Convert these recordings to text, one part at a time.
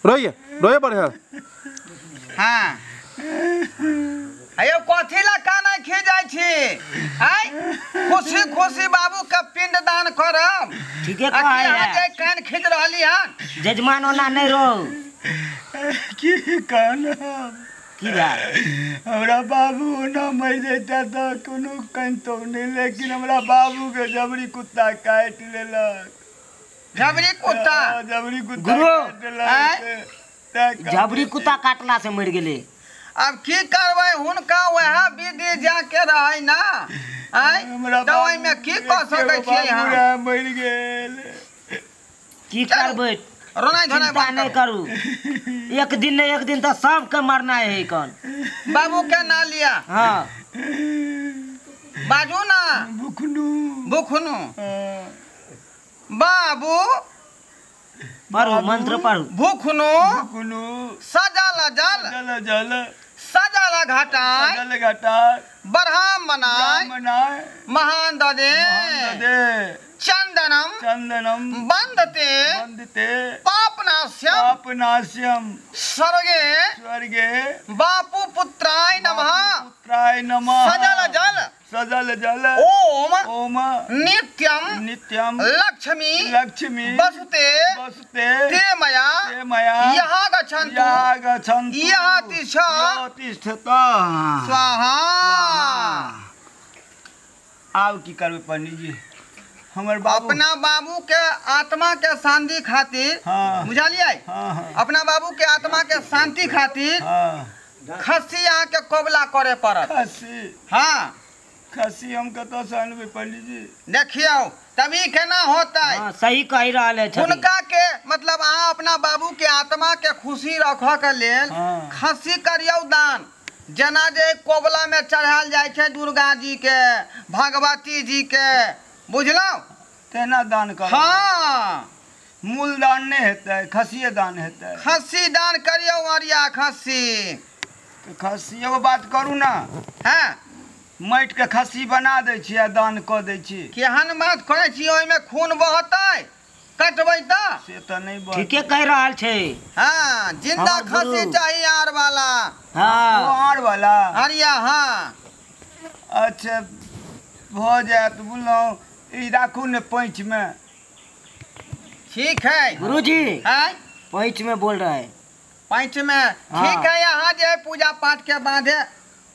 रोइए रोइए बढ़िया। हाँ अयो कथी ला काना खी जाय छी आय खुशी खुशी बाबू के पिंड दान करब। ठीके कह है कान खींच रहली हन जजमान ओना नहीं रो की कहना की बात हमरा बाबू ना मर जाता तो कोनो कहतो नहीं, लेकिन हमरा बाबू के जबरी कुत्ता काट लेलक। जबरी कुत्ता जबरी कुत्ता गुरु काट लेलक। जबरी कुत्ता काटला से मर गेले। अब की करबै हुनका वह विधि जाके रहे ना आय तो ओइ में की क सकै छी हम मर गेल की करबै रोना धोना चिंता नहीं करू एक दिन नहीं एक दिन तो सबके मरना है कौन बाबू के ना लिया। हाँ बाजू ना बुखनु बुखनु बाबू पढ़ू मंत्र पढ़ू भूखनु बुखनु सजल जल जल जल सजल घटाय जल घटा बरहम मनाय मनाय महान ददे दे चंदनम चंदनम बंदते वंदते पापनाश्यम पापनाश्यम स्वर्गे स्वर्गे बापू पुत्राय नमः पुत्राय नमः सजल जल सजल जल ओम ओम नित्यम नित्यम लक्ष्मी लक्ष्मी वसुते वसुते ते मया ते मया यहाँ गच्छन्तु यहाँ गच्छन्तु यहाँ तिष्ठ तिष्ठता स्वाहा। आब की करबे पंडित जी हमर बाबू अपना बाबू के आत्मा के शांति खातिर हाँ बुझलिए हाँ हाँ अपना बाबू के आत्मा के शांति खातिर हाँ खस्सी यहाँ के कोबला करे पड़त। खसी हाँ खसी हम कतौ से अनबे पंडित जी देखियो तभी केना होता है। हाँ सही कह रहा है उनका के मतलब अहाँ अपना बाबू के आत्मा के खुशी रखऽ के लेल हाँ। खस्सी करियौ दान जना जे कोबला में चढ़ायल जाय छै दुर्गा जी के भगवती जी के बुझलौ तेना दान कर हाँ मूल दान नहीं हेतै खसिए दान हेतै। खस्सी दान करियौ अरिया खस्सी तो खसी एगो बात करू ना हैं माटि के खसी बना दै छी आ दान कऽ दै छी केहन बात करै छी ओहिमे खून बहतै कटबै तऽ से तो नहीं बात ठीके कह रहा है हाँ जिंदा हमर गुरु। खस्सी चाहिए आर वाला हाँ आर वाला अरिया हाँ अच्छा भ जायत बुझलौं ई राखू ने पैंच में ठीक है गुरुजी हैं पैंच में बोल रहा है पंच में ठीक है यहाँ जे पूजा पाठ के बांधे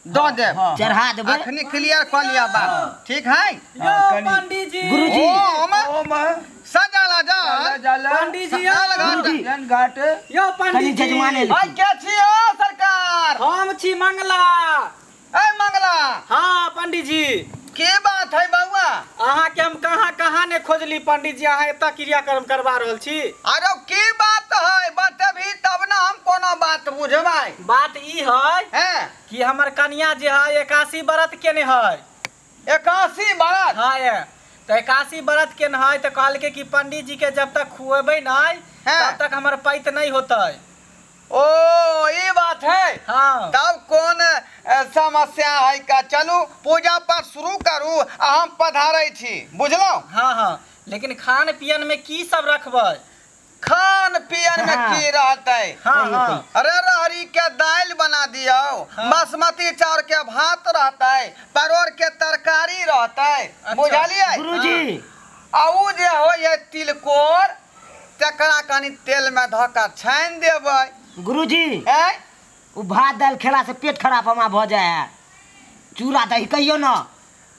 दो दे हाँ, चढ़ा देबे अखनी क्लियर कर लिया बात ठीक है पंडित जी गुरुजी ओम ओम सजल जाला जल जाला पंडित जी सजल घाट गुरुजी। जन घाट यो कनी पंडित जी जजमाने भाई के छियो सरकार हम छी मंगला। ए मंगला हाँ पंडित जी की बात है बउआ अहाँ के हम कहाँ ने खोजली पंडित जी अहाँ एतऽ क्रियाक्रम करवा रहल छी। अरे की बात है बतबी तब ना हम कोनो बात बुझबै। बात ई है हैं कि हमर कन्या जे है 81 व्रत केने है। 81 बरस हाँ ये तो 81 व्रत केने है तो कहल के कि पंडित जी के जब तक खुएबै नहीं हाँ। तब तक हमर पैत नहीं होतै। ओ ये बात है हाँ तब कौन समस्या है का चलू पूजा पाठ शुरू करू आ हम पधारै छी बुझलो। हाँ हाँ लेकिन खान पियन में की सब रखबै। खान पियन में हाँ। की रहते हाँ हाँ अरे रहरी के दाल बना दियो हाँ। बासमती चाउर के भात रहते परोर के तरकारी रहते बुझलिए गुरुजी आउ जे हो ये तिलकोर तकरा कनी तेल में धऽ कऽ छानि देबै। गुरुजी हैं वो भात दाल खेला से पेट खराब हमारा भ जाए है चूड़ा दही कहियो ना।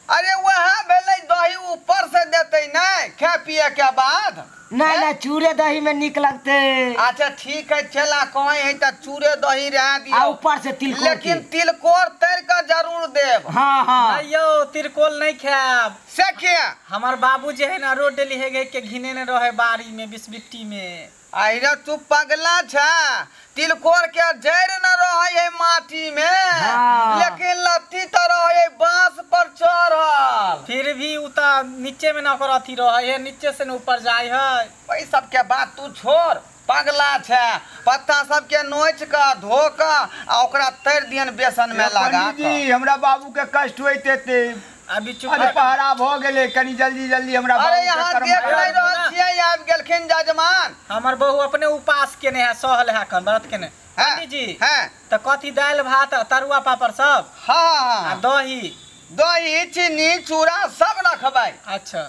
अरे वह भेलै दही ऊपर से देते नहीं खाए पिए के बाद नहीं नहीं चूड़े दही में निक लगते अच्छा ठीक है चला कहीं है तो चूड़े दही रह आ दियो ऊपर से तिलकोर लेकिन तिलकोर तर के जरूर देब। हाँ हाँ नहीं यो तिरकोल नहीं खाब। से किया हमार बाबू जे है ना रोड डेली है के घिने ने रहे बाड़ी में बिस्बिट्टी में। अरे तू पगला छा तिलकोर के जड़ न रहे है माटी में हाँ। लेकिन लत्ती तो रहे है बांस पर चढ़ल फिर भी उता नीचे में ना कर अथी रहे है नीचे से न ऊपर जाए है। वही सब के बात तू छोड़ पगला छे पत्ता सब के नोच के धो के आ ओकरा तर दियन बेसन में लगा पंडित जी हमरा बाबू के कष्ट होते थे अभी चुप अरे पहरा भ गेले कनी जल्दी जल्दी हमरा अरे बाबू के यहाँ कर्म देख करा नहीं दो। रहल छियै आबि गेलखिन जजमान। हमर बहू अपने उपास केने है सहल है कन व्रत केने हाँ, पंडित जी हाँ तो कथी दाल भात तरुआ पापड़ सब हाँ आ हाँ दही। दही चीनी चूड़ा सब रखबै अच्छा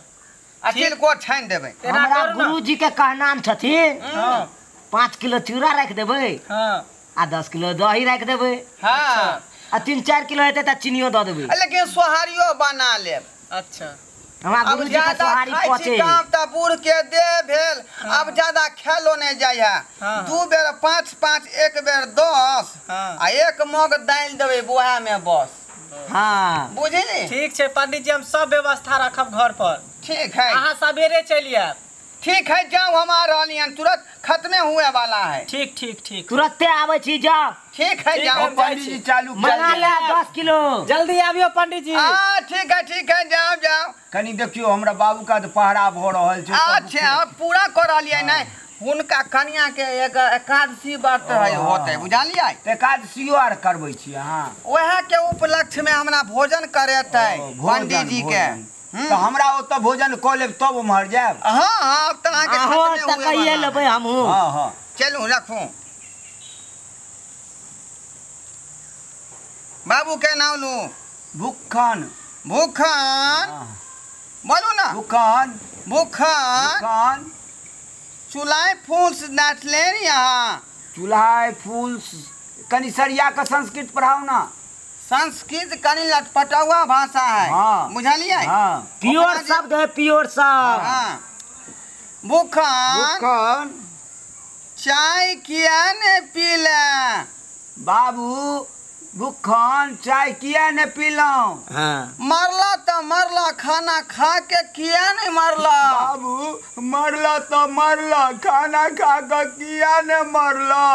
आ तिलकोर छानि देबै। एना हमरा करू ना। गुरुजी के कहनाम छथिन हाँ 5 किलो चूड़ा रख देबै हाँ आ 10 किलो दही रख देबै हाँ आ 3-4 किलो हेतै त चीनियो दऽ देबै। लेकिन सोहारियो बना लेब। अच्छा हमरा अब गुरुजी के ज्यादा सोहारी खाइ छी पचे। काम तऽ बूढ़ के देह भेल। अब ज्यादा खेलो नहीं जाइ है। हाँ। 2 बेर 5 एक बेर 10 हाँ। आ 1 मग दालि देबै बुआ में बस। हाँ बुझली? ठीक छै पंडित जी हम सब व्यवस्था रखब घर पर। ठीक है अहाँ सवेरे चलि आयब। ठीक है जाओ हम आ रहली हन तुरंत खत्मे हुए वाला है। ठीक ठीक ठीक तुरंते आबै छी जाओ ठीक है ठीक जाओ। है। पंडित जी चालू कर मंगा दिए। ले 10 किलो। जल्दी आबियो पंडित जी। ठीक है जाओ जाओ। कनी देखियो हमरा बाबू का तो पहरा भ रहल छै। अच्छा अब पूरा कर रहलियै नहीं हुनका कन्या के एकादशी व्रत है होते बुझलियै? तो एकादशियो आर करबै छी अहाँ? वह के उपलक्ष्य में हमरा भोजन करेतै भोजन, पंडित जी के। भोजन। तो हमरा ओतऽ भोजन कऽ लेब तब उम्हर जायब। हाँ अब तो आके अहो खत्मे त हुए कहिए वाला। लेबै हमहूँ। हाँ हाँ चलू रखू। बाबू के नाम लू। भूखन। भूखन बोलू ना। भूखन भूखन भूखन चुलाई फूल नाचले यहाँ। चूल्हा फूल कनी सरिया का संस्कृत पढ़ाओ ना। संस्कृत कनी लटपटौआ भाषा है हाँ। बुझलियै? हाँ प्योर शब्द है प्योर शब्द। हाँ भूखन भूखन चाय किया ने पीला? बाबू भूखन चाय किया ने पीलौं? हाँ मरला तो मरला खाना खा के किया नहीं मरला? बाबू मरला तो मरला खाना खा के किया ने मरला?